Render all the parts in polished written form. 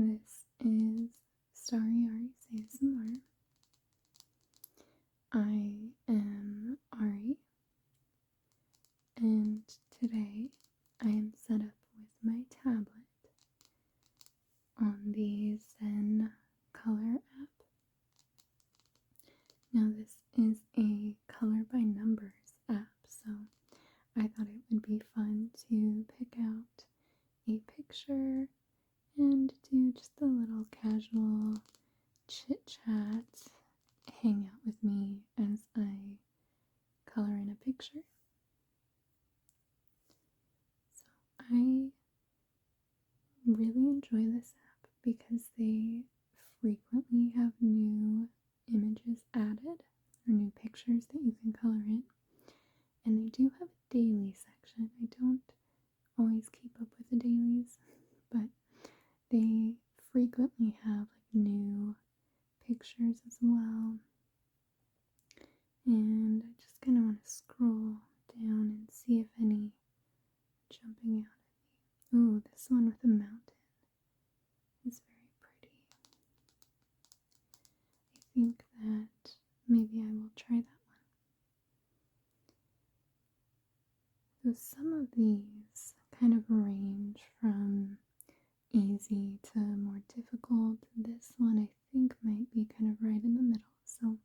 This is Starry Ari's ASMR. I am Ari, and today I am set up with my tablet on the Zen Color app. Now this is a color by numbers app, so I thought it would be fun to pick out a picture and do just a little casual chit chat, hang out with me as I color in a picture. So I really enjoy this app because they frequently have new images added or new pictures that you can color in, and they do have a daily section. I don't always keep up with the dailies, but they frequently have new pictures as well. And I just kind of want to scroll down and see if any are jumping out at me. Ooh, this one with a mountain is very pretty. I think that maybe I will try that one. So some of these kind of range from easy to more difficult. This one I think might be kind of right in the middle, so I'm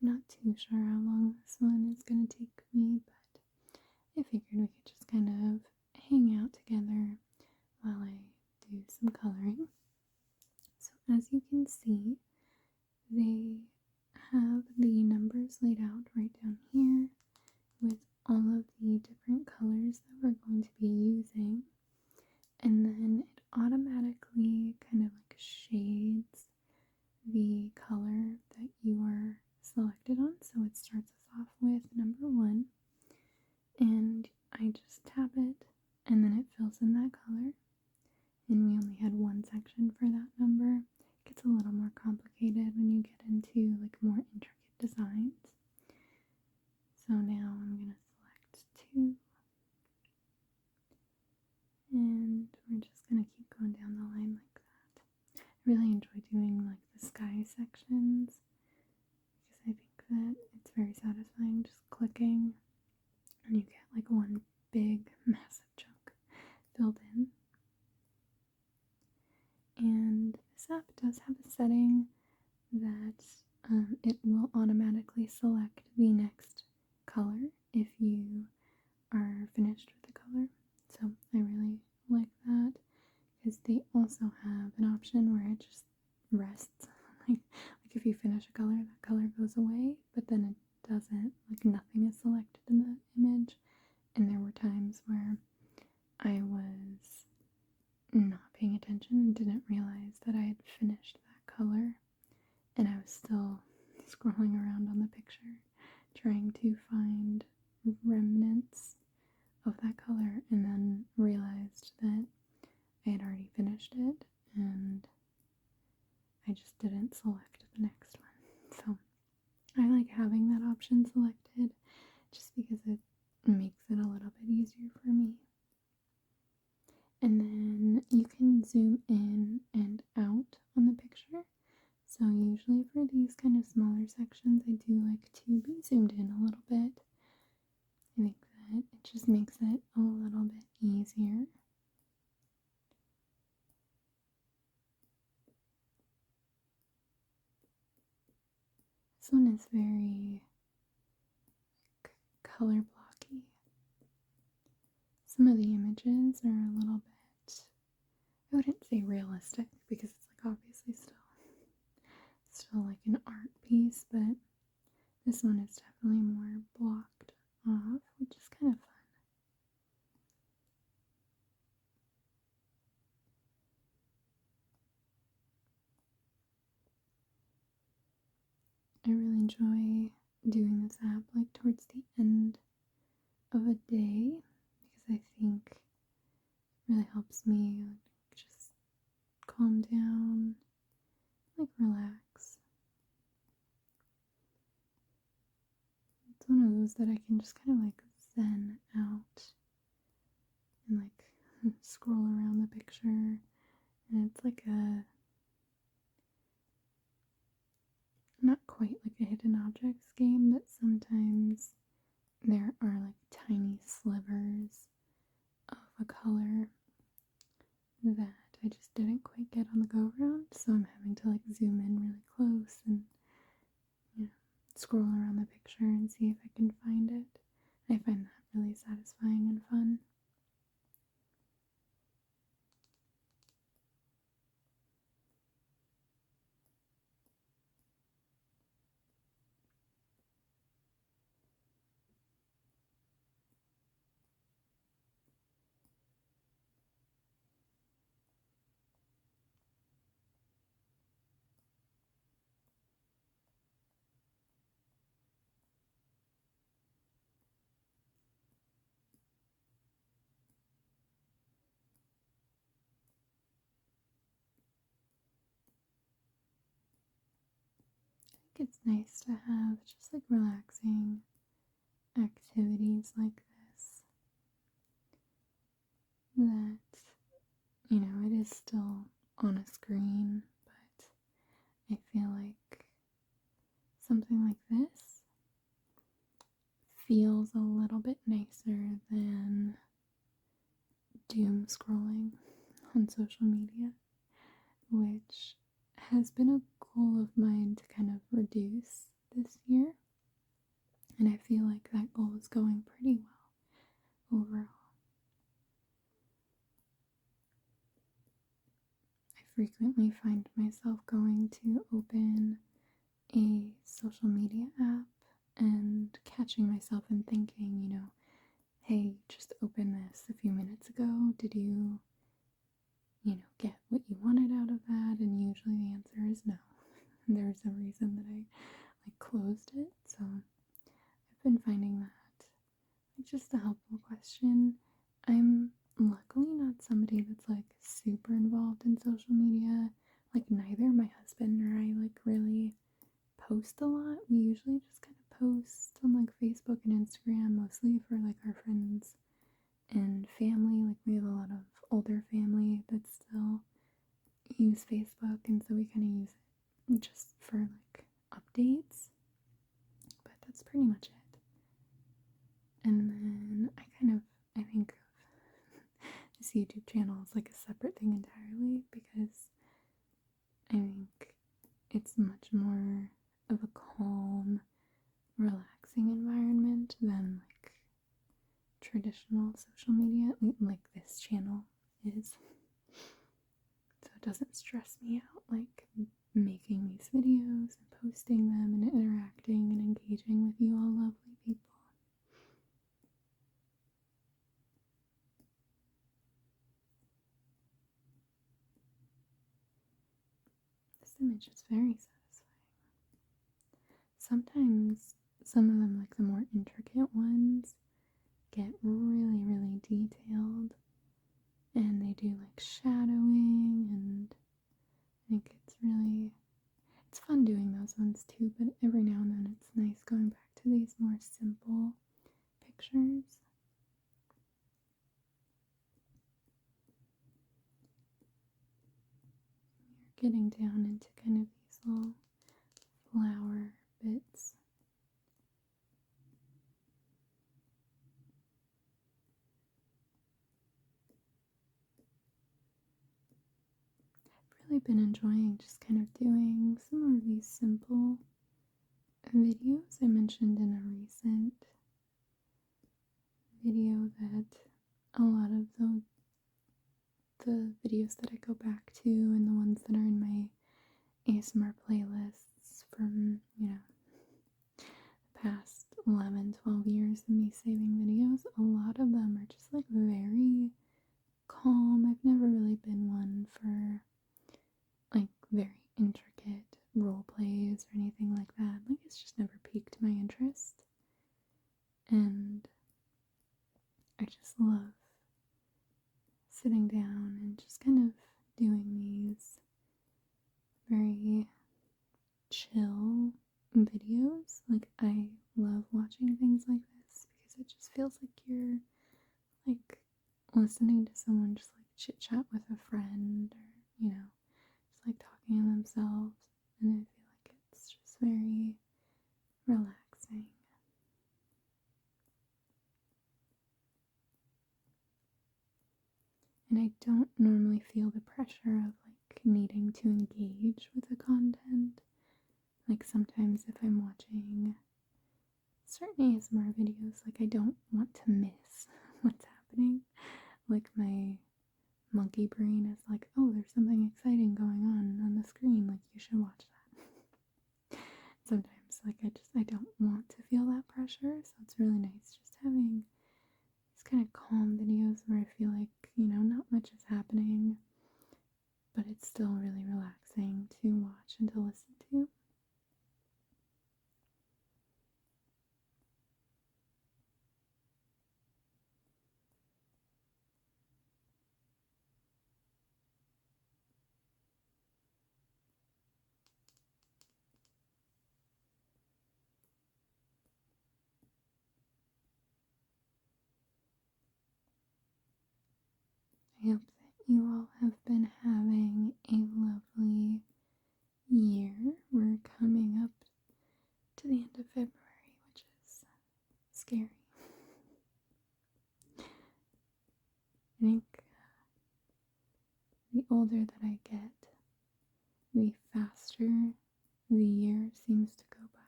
not too sure how long this one is going to take me, but I figured we could just kind of hang out together while I do some coloring. So as you can see, they have the numbers laid out right down here with all of the different colors that we're going to be using, and then it automatically kind of shades the color that you are selected on. So it starts us off with number 1, and I just tap it and then it fills in that color, and we only had one section for that number. It gets a little more complicated when you get into more intricate designs. So now I'm going to select 2, and we're just going to keep going down the line like that. I really enjoy doing the sky sections because I think that it's very satisfying just clicking and you get one big massive chunk filled in. And this app does have a setting that it will automatically select the next color if you are finished with the color. So I really like that because they also have an option where it just rests. like if you finish a color, that color goes away, but then it doesn't, nothing is selected in the image. And there were times where I was not paying attention and didn't realize that I had finished that color, and I was still scrolling around on the picture trying to find remnants of that color, and then realized that I had already finished it and I just didn't select the next one. So I like having that option selected just because it makes it a little bit easier for me. And then you can zoom in and out on the picture. So usually for these kind of smaller sections, I do like to be zoomed in a little bit. I think that it just makes it a little bit easier. This one is very color blocky. Some of the images are a little bit, I wouldn't say realistic because it's obviously still an art piece, but this one is definitely more blocked off, which is kind of fun. I really enjoy doing this app towards the end of a day because I think it really helps me just calm down, relax. It's one of those that I can just kind of zen out and scroll around the picture And it's like a, not quite like a hidden objects game, but sometimes there are like tiny slivers of a color that I just didn't quite get on the go around, so I'm having to like zoom in really close and, you know, scroll around the picture and see if I can find it. I find that really satisfying and fun. I think it's nice to have just like relaxing activities like this that, you know, it is still on a screen, but I feel like something like this feels a little bit nicer than doom scrolling on social media, which has been a goal of mine to kind of reduce this year. And I feel like that goal is going pretty well overall. I frequently find myself going to open a social media app and catching myself and thinking, you know, hey, just opened this a few minutes ago. Did you get what you wanted out of that? And usually the answer is no. There's a reason that I closed it. So I've been finding that just a helpful question. I'm luckily not somebody that's super involved in social media. Neither my husband or I really post a lot. We usually just kind of post on Facebook and Instagram, mostly for our friends and family. We have a lot of older family that still use Facebook, and so we kind of use it just for updates. But that's pretty much it. And then I think of this YouTube channel as a separate thing entirely, because I think it's much more of a calm, relaxing environment than traditional social media, like this channel is. So it doesn't stress me out making these videos and posting them and interacting and engaging with you all lovely people. This image is very satisfying. Sometimes some of them, the more intricate ones, get really, really detailed, and they do shadowing, and I think it's fun doing those ones too, but every now and then it's nice going back to these more simple pictures. You're getting down into kind of these little flower bits. I've really been enjoying just kind of doing some more of these simple videos. I mentioned in a recent video that a lot of the videos that I go back to and the ones that are in my ASMR playlists from, the past 11, 12 years of me saving videos, a lot of them are just very calm. I've never really been one for very intricate role plays or anything like that. It's just never piqued my interest. And I just love sitting down and just kind of doing these very chill videos. I love watching things like this because it just feels like you're listening to someone just chit chat with a friend, or just like talking to themselves, and I feel like it's just very relaxing. And I don't normally feel the pressure of like needing to engage with the content. Like sometimes if I'm watching certain ASMR videos, like I don't want to miss what's happening. Like my monkey brain is like, oh, there's something exciting going on the screen, like you should watch that. Sometimes like I don't want to feel that pressure, so it's really nice just having these kind of calm videos where I feel like, not much is happening, but it's still really relaxing to watch and to listen to. I hope that you all have been having a lovely year. We're coming up to the end of February, which is scary. I think the older that I get, the faster the year seems to go by.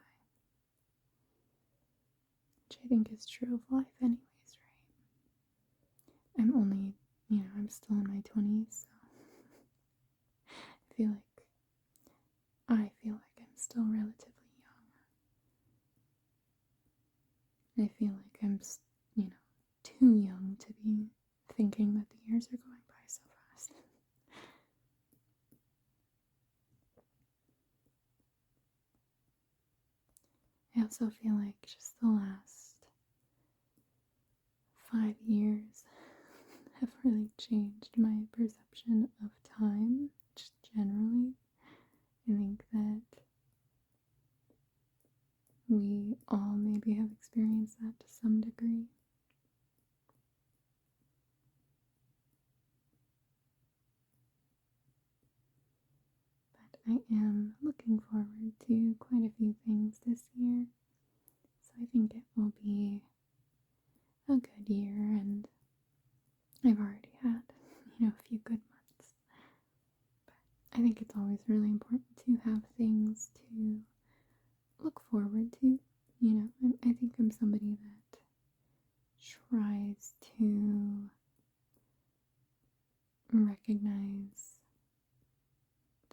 Which I think is true of life anyways, right? I'm only, I'm still in my 20s, so I feel like I'm still relatively young. I feel like I'm, too young to be thinking that the years are going by so fast. I also feel like just the last 5 years have really changed my perception of time, just generally. I think that we all maybe have experienced that to some degree. But I am looking forward to quite a few things this year, so I think it will be a good year, and I've already had, a few good months. But I think it's always really important to have things to look forward to. I think I'm somebody that tries to recognize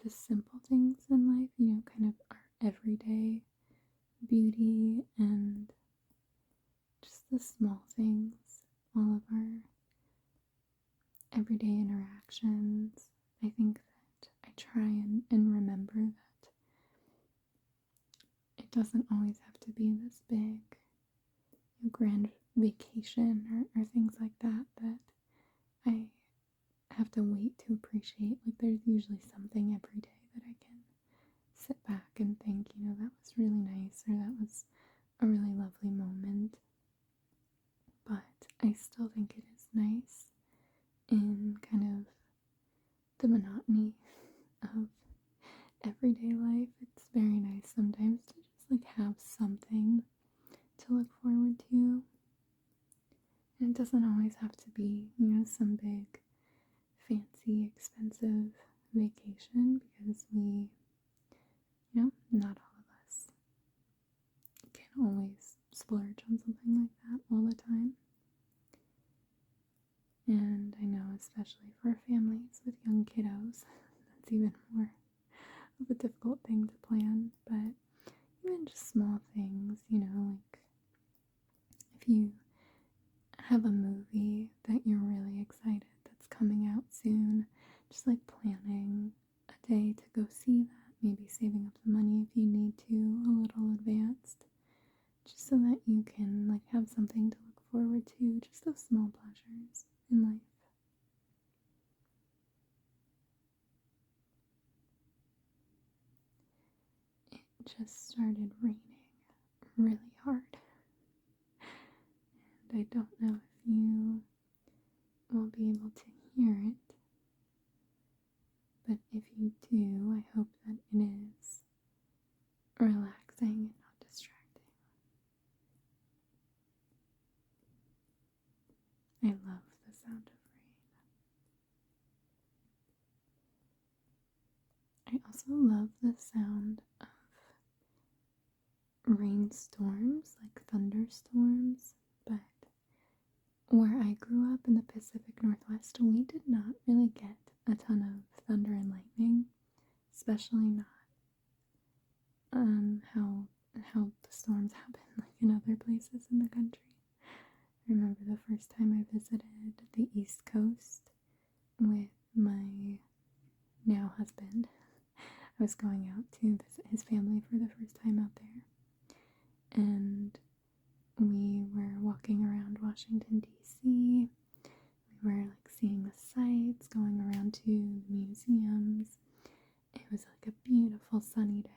the simple things in life, kind of our everyday beauty and just the small things, all of our everyday interactions. I think that I try and remember that it doesn't always have to be this big, grand vacation or things like that I have to wait to appreciate. Like there's usually something every day that I can sit back and think, that was really nice, or that was a really lovely moment. But I still think it is nice in kind of the monotony of everyday life. It's very nice sometimes to just like have something to look forward to. And it doesn't always have to be, some big, fancy, expensive vacation, because we, not all of us can always splurge on something like that all the time. And I know, especially for families with young kiddos, that's even more of a difficult thing to plan. But even just small things, like if you have a movie that you're really excited that's coming out soon, just like planning a day to go see that, maybe saving up the money if you need to a little advanced, just so that you can like have something to look forward to, just those small pleasures in life. It just started raining really hard, and I don't know if you will be able to hear it, but you do, I hope that it is relaxing and not distracting. I love the sound of rain. I also love the sound of rainstorms, like thunderstorms, but where I grew up in the Pacific Northwest, we did not really get a ton of thunder and lightning, especially not how the storms happen like in other places in the country. I remember the first time I visited the East Coast with my now husband. I was going out to visit his family for the first time out there, and we were walking around Washington, D.C. We were like seeing the sights, going around to the museums. It was like a beautiful sunny day.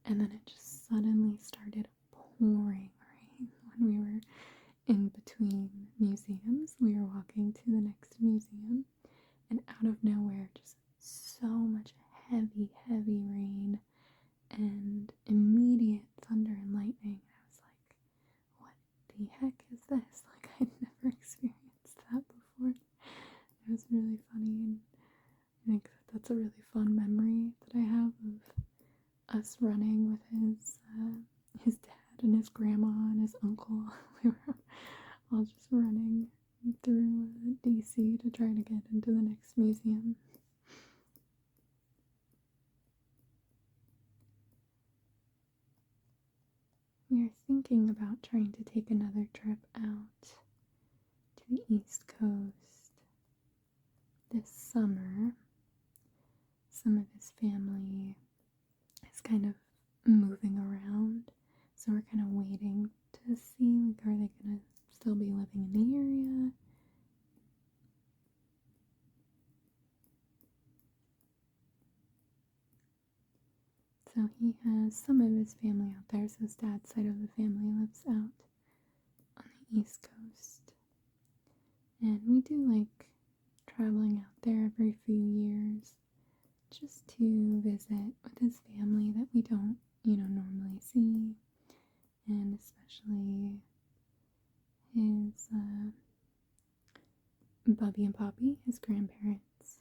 And then it just suddenly started pouring rain when we were in between museums. We were walking to the next museum, and out of nowhere, just so much heavy, heavy rain and immediate thunder and lightning. I was like, what the heck is this? Like, I'd never experienced that before. It was really funny, and I think that's a really fun memory that I have of us running with his dad and his grandma and his uncle. We were all just running through DC to try to get into the next museum. We are thinking about trying to take another trip out to the East Coast this summer. Some of his family is kind of moving around, so we're kind of waiting to see, like, are they gonna still be living in the area? So he has some of his family out there, so his dad's side of the family lives out on the East Coast. And we do like traveling out there every few years just to visit with his family that we don't, normally see. And especially his Bubby and Poppy, his grandparents.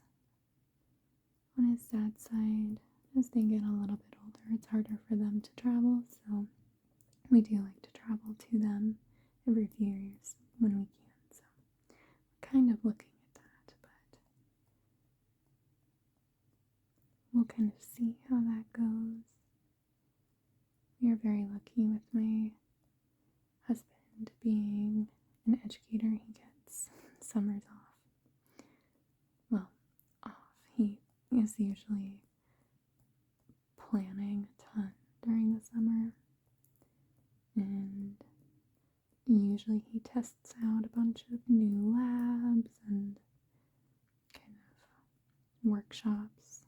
On his dad's side, as they get a little bit older, it's harder for them to travel, so we do like to travel to them every few years when we can. So we're kind of looking at that, but we'll kind of see how that goes. We are very lucky with my husband being an educator. He gets summers off. Well, off. He is usually planning a ton during the summer, and usually he tests out a bunch of new labs and kind of workshops,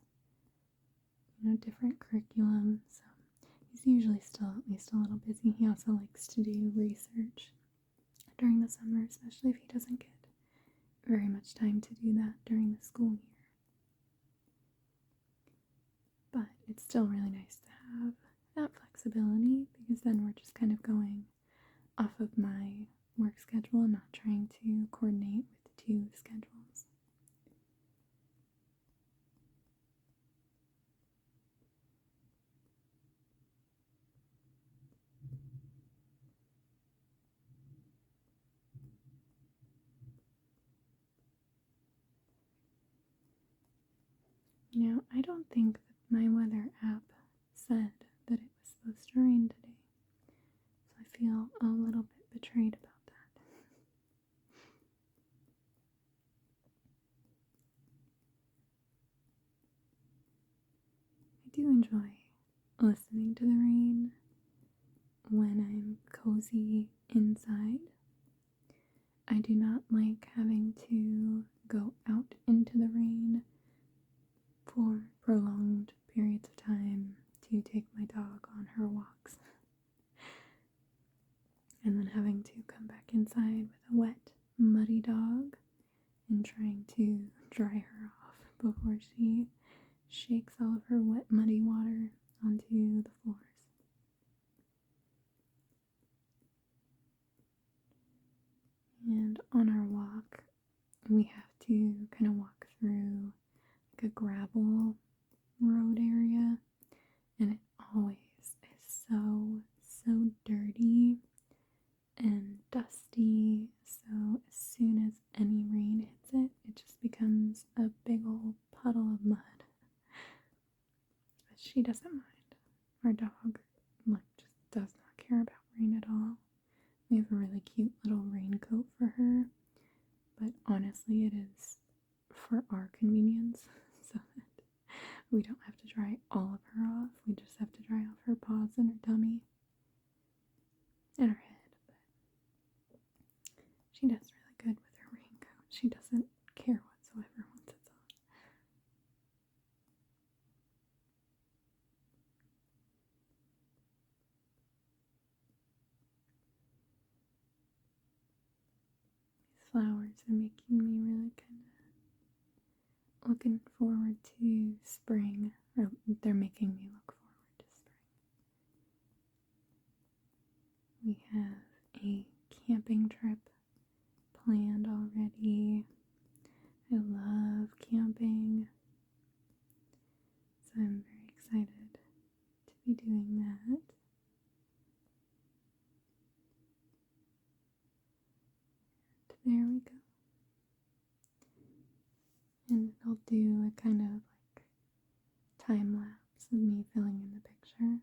different curriculum, so he's usually still at least a little busy. He also likes to do research during the summer, especially if he doesn't get very much time to do that during the school year. But it's still really nice to have that flexibility, because then we're just kind of going off of my work schedule and not trying to coordinate with two schedules. I don't think that my weather app said that it was supposed to rain today, so I feel a little bit betrayed about that. I do enjoy listening to the rain when I'm cozy inside. I do not like having to go out into the rain for prolonged periods of time to take my dog on her walks, and then having to come back inside with a wet, muddy dog and trying to dry her off before she shakes all of her wet, muddy water onto the floors. And on our walk, we have to kind of walk through like a gravel road area, and it always is so dirty and dusty. So as soon as any rain hits it, it just becomes a big old puddle of mud. But she doesn't mind. Our dog just does not care about rain at all. We have a really cute little raincoat for her, but honestly it is for our convenience so that we don't have to dry all of her off. We just have to dry off her paws and her tummy and her head. But she does really good with her raincoat. She doesn't care whatsoever once it's on. These flowers are making me really kind of looking forward to spring, or they're making me look forward to spring. We have a camping trip planned already. I love camping, so I'm very excited to be doing that. And there we go. And I'll do a kind of like time lapse of me filling in the picture.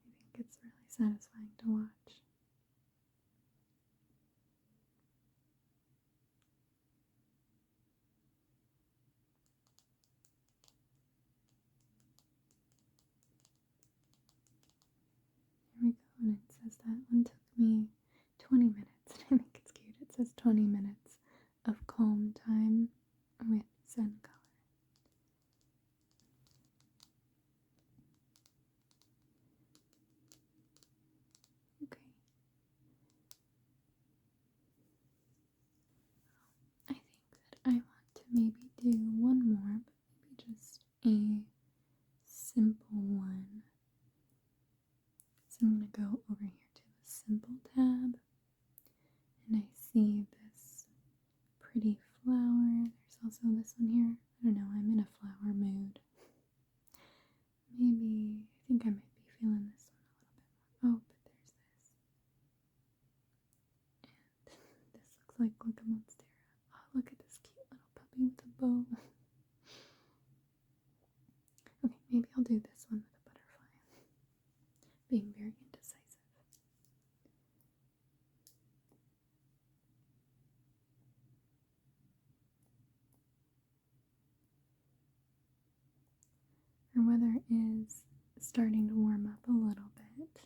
I think it's really satisfying to watch. Here we go, and it says that one took me 20 minutes. I think it's cute. It says 20 minutes of calm time with Zen Color. Okay. I think that I want to maybe do one more, but maybe just a simple one. So I'm going to go over here to the Simple tab, and I see this pretty flower. There's also this one here. I don't know, I'm in a flower mood. Maybe, I think I might be feeling this one a little bit more. Oh, but there's this. And this looks like a monstera. Oh, look at this cute little puppy with a bow. Okay, maybe I'll do this one with a butterfly. Being very indecisive. Our weather is starting to warm up a little bit.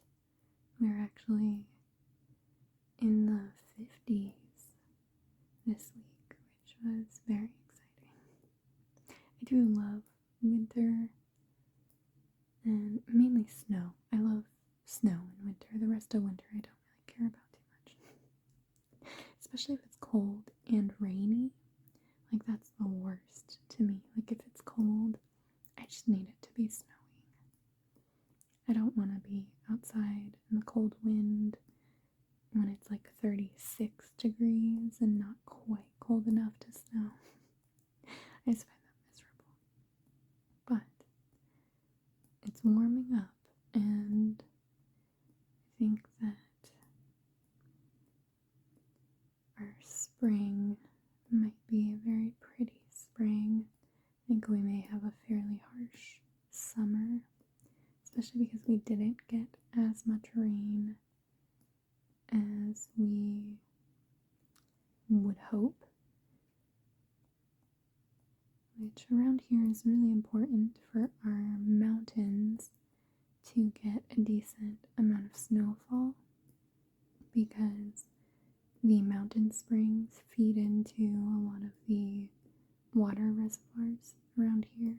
We're actually in the 50s this week, which was very exciting. I do love winter and mainly snow. I love snow in winter. The rest of winter I don't really care about too much. Especially if it's cold and rainy. Like, that's the worst to me. Like, if it's cold, I just need it to be snowing. I don't want to be outside in the cold wind when it's like 36 degrees and not quite cold enough to snow. I just find that miserable. But it's warming up, and I think that our spring might be a very pretty spring. I think we may have a fairly harsh summer, especially because we didn't get as much rain as we would hope, which around here is really important for our mountains to get a decent amount of snowfall, because the mountain springs feed into a lot of the water reservoirs around here.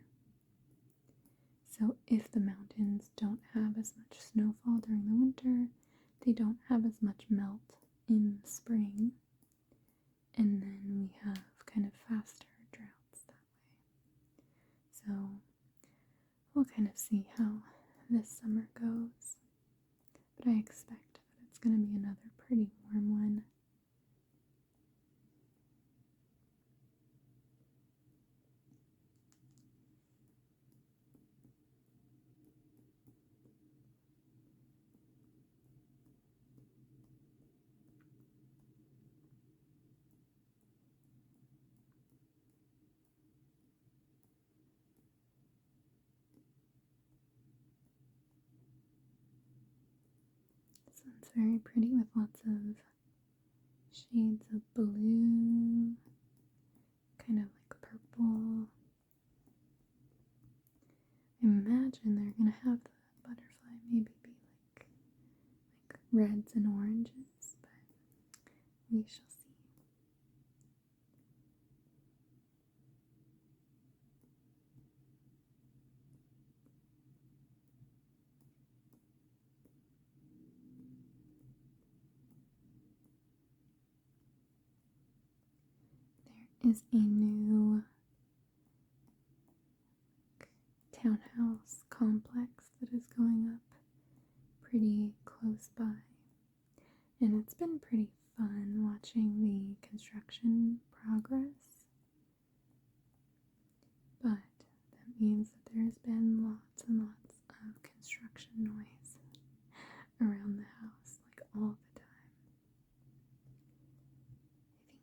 So if the mountains don't have as much snowfall during the winter, they don't have as much melt in the spring, and then we have kind of faster droughts that way. So we'll kind of see how this summer goes, but I expect that it's going to be another pretty warm one. This one's very pretty with lots of shades of blue, kind of like purple. I imagine they're going to have the butterfly maybe be like reds and oranges, but we shall see. There is a new townhouse complex that is going up pretty close by, and it's been pretty fun watching the construction progress, but that means that there's been lots and lots of construction noise around the house, like all the time.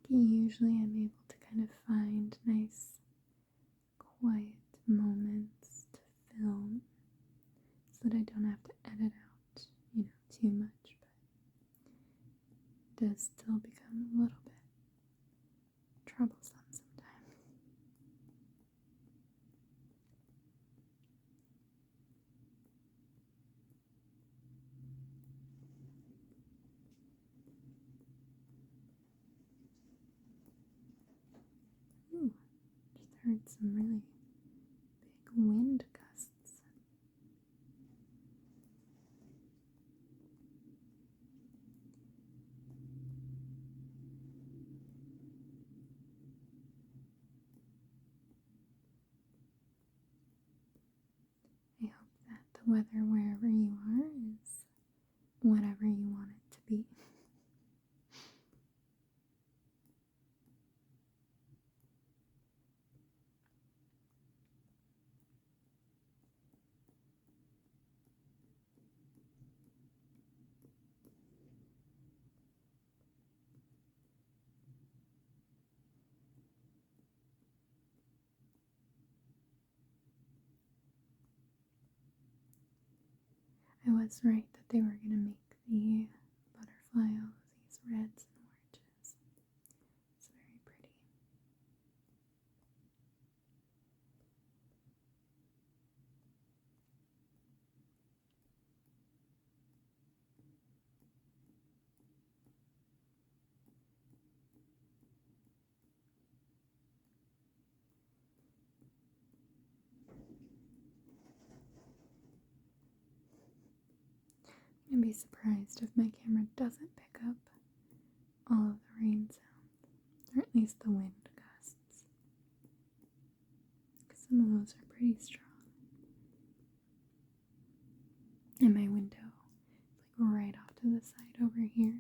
I think usually I'm able to kind of find nice quiet moments to film so that I don't have to edit out, too much, but it does still become a little bit troublesome sometimes. Ooh, just heard some really big wind gusts. I hope that the weather wherever you are is whatever you want it to be. I was right that they were going to make the butterfly all of these reds and oranges. It's very pretty. I'm going to be surprised if my camera doesn't pick up all of the rain sounds, or at least the wind gusts, because some of those are pretty strong. And my window is like right off to the side over here.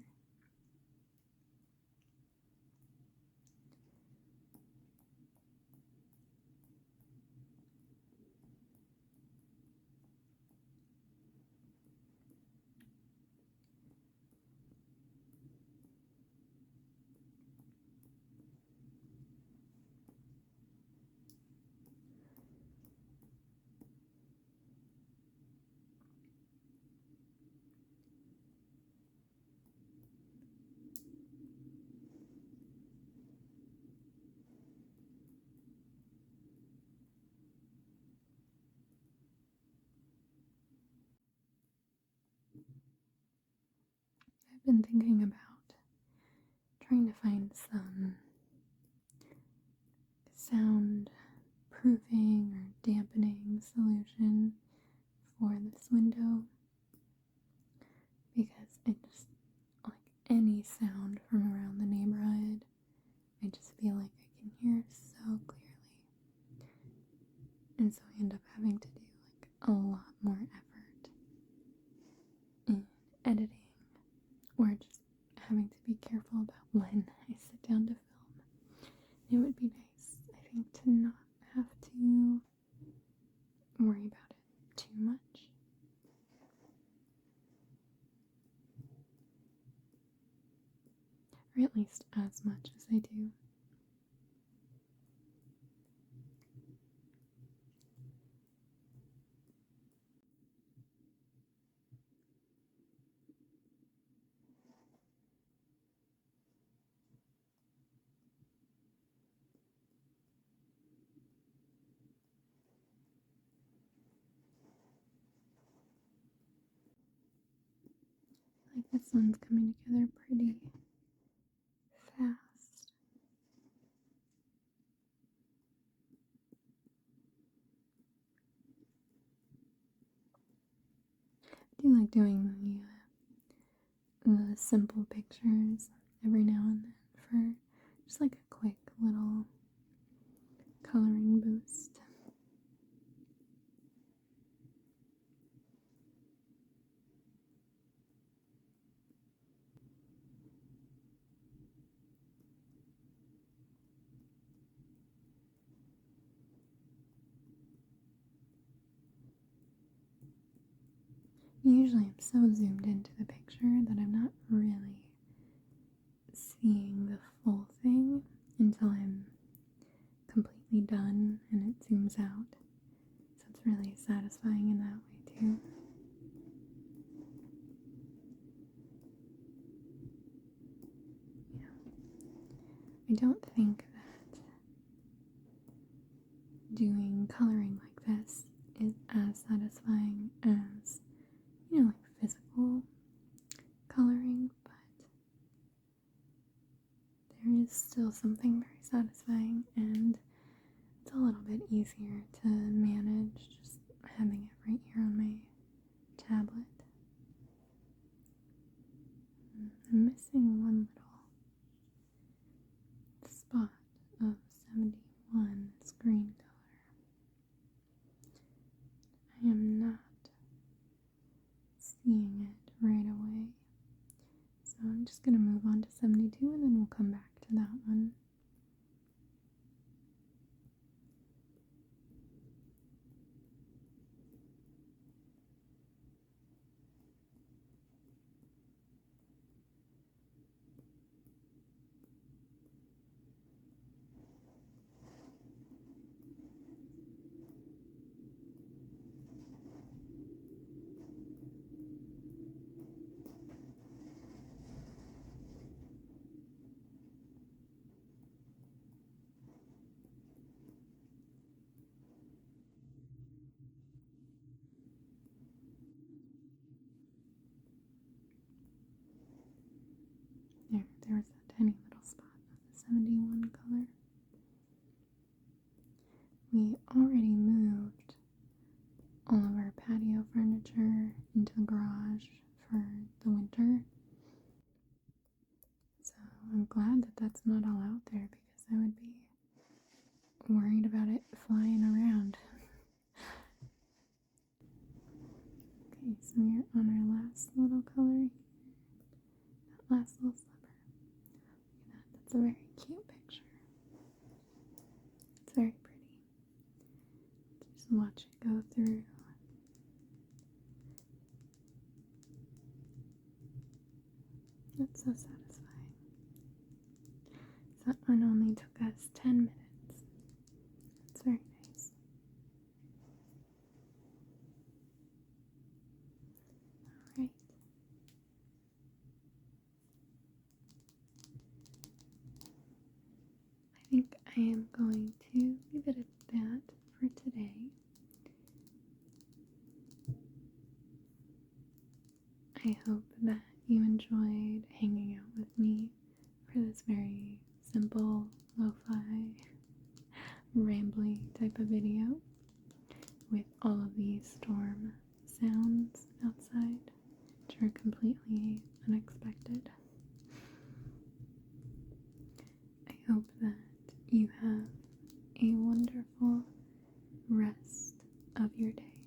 I've been thinking about trying to find some sound proofing or dampening solution for this window, because it just, like, any sound from around the neighborhood I just feel like I can hear so clearly. And so I end up having to do like a lot more effort in editing or just having to be careful about when I sit down to film. It would be nice, I think, to not have to worry about it too much. Or at least as much as I do. Like this one's coming together pretty fast. I do like doing the simple pictures every now and then for just like a quick little coloring boost. Usually I'm so zoomed into the picture that I'm not really seeing the full thing until I'm completely done and it zooms out. So it's really satisfying in that way too. I don't think that doing coloring like this is as satisfying as, like physical coloring, but there is still something very satisfying, and it's a little bit easier to manage just having it right here on my tablet. I'm missing one little spot of 71 screen color. I am not seeing it right away. So I'm just going to move on to 72 and then we'll come back to that one. There was that tiny little spot of the 71 color. We already moved all of our patio furniture into the garage for the winter. So I'm glad that that's not all out there because I would be worried about it flying around. Okay, so we're on our last little color here. That last little sliver. Look at that. That's a very cute picture. It's very pretty. Just watch it go through. That's so satisfying. That one only took us 10 minutes. It's very nice. Alright. I think I am going to leave it at that for today. I hope that you enjoyed hanging out with me for this very simple, lo-fi, rambly type of video with all of these storm sounds outside, which are completely unexpected. I hope that you have a wonderful rest of your day.